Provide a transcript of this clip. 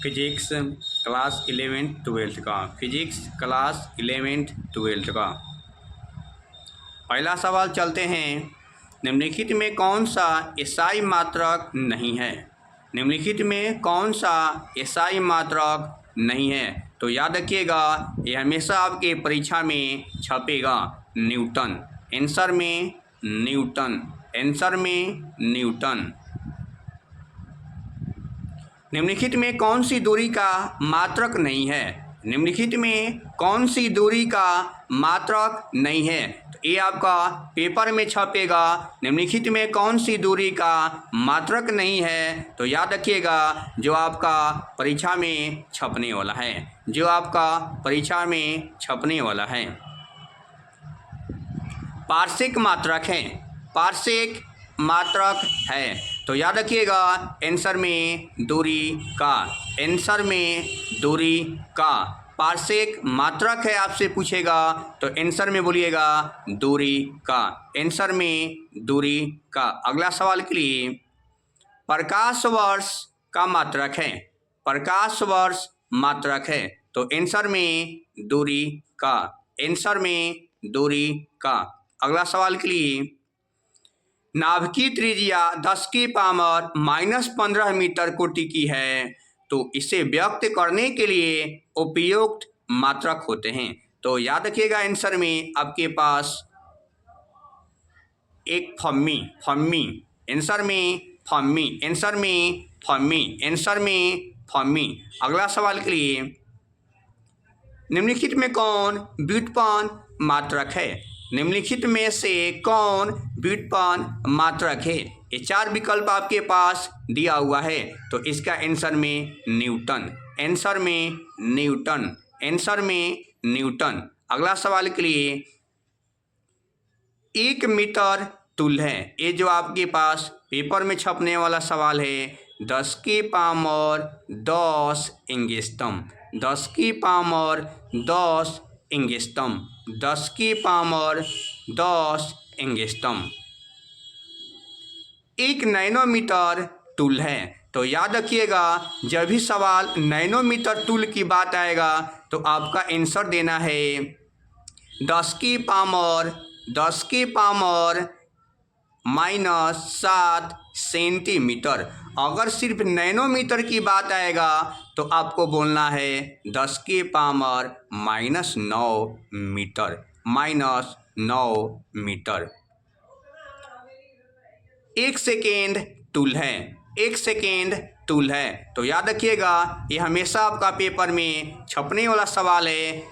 Physics class 11th-12th का physics class 11th-12th का पहला सवाल चलते हैं। निम्नलिखित में कौन सा एसआई मात्रक नहीं है? निम्नलिखित में कौन सा एसआई मात्रक नहीं है? तो याद रखिएगा, ये हमेशा आपके परीक्षा में छपेगा। न्यूटन। आंसर में न्यूटन। आंसर में न्यूटन। निम्नलिखित में कौन सी दूरी का मात्रक नहीं है? निम्नलिखित में कौन सी दूरी का मात्रक नहीं है? तो ये आपका पेपर में छपेगा। निम्नलिखित में कौन सी दूरी का मात्रक नहीं है? तो याद रखिएगा, जो आपका परीक्षा में छपने वाला है, जो आपका परीक्षा में छपने वाला है। पार्शिक मात्रक है। पार्शिक मात्रक है। तो याद रखिएगा, आंसर में दूरी का। आंसर में दूरी का पार्शिक मात्रक है। आपसे पूछेगा तो आंसर में बोलिएगा दूरी का। आंसर में दूरी का। अगला सवाल के लिए, प्रकाश वर्ष का मात्रक है। प्रकाश वर्ष मात्रक है। तो आंसर में दूरी का। आंसर में दूरी का। अगला सवाल के लिए, नाभ की त्रिज्या 10 की पावर -15 मीटर कोटि की है, तो इसे व्यक्त करने के लिए उपयुक्त मात्रक होते हैं। तो याद रखिएगा, आंसर में आपके पास एक फम्मी। आंसर में फम्मी। आंसर में फम्मी। आंसर में फम्मी। अगला सवाल के लिए, निम्नलिखित में कौन व्युत्पन्न मात्रक है? निम्नलिखित में से कौन व्युत्पन्न मात्रक है? ये 4 विकल्प आपके पास दिया हुआ है। तो इसका आंसर में न्यूटन। आंसर में न्यूटन। आंसर में न्यूटन। अगला सवाल के लिए, 1 मीटर तुल्य है। ये जो आपके पास पेपर में छपने वाला सवाल है, 10 की पावर 10 एंगस्ट्रॉम। 10 की पावर 10 एंगस्ट्रॉम। 10 की पावर 10 एंगस्ट्रॉम 1 नैनोमीटर तुल्य है। तो याद रखिएगा, जब भी सवाल नैनोमीटर तुल्य की बात आएगा तो आपका आंसर देना है 10 की पावर -7 सेंटीमीटर। अगर सिर्फ नैनोमीटर की बात आएगा तो आपको बोलना है 10 की पावर -9 मीटर। -9 मीटर। 1 सेकेंड तुल्य है। 1 सेकेंड तुल्य है। तो याद रखिएगा, ये हमेशा आपका पेपर में छपने वाला सवाल है।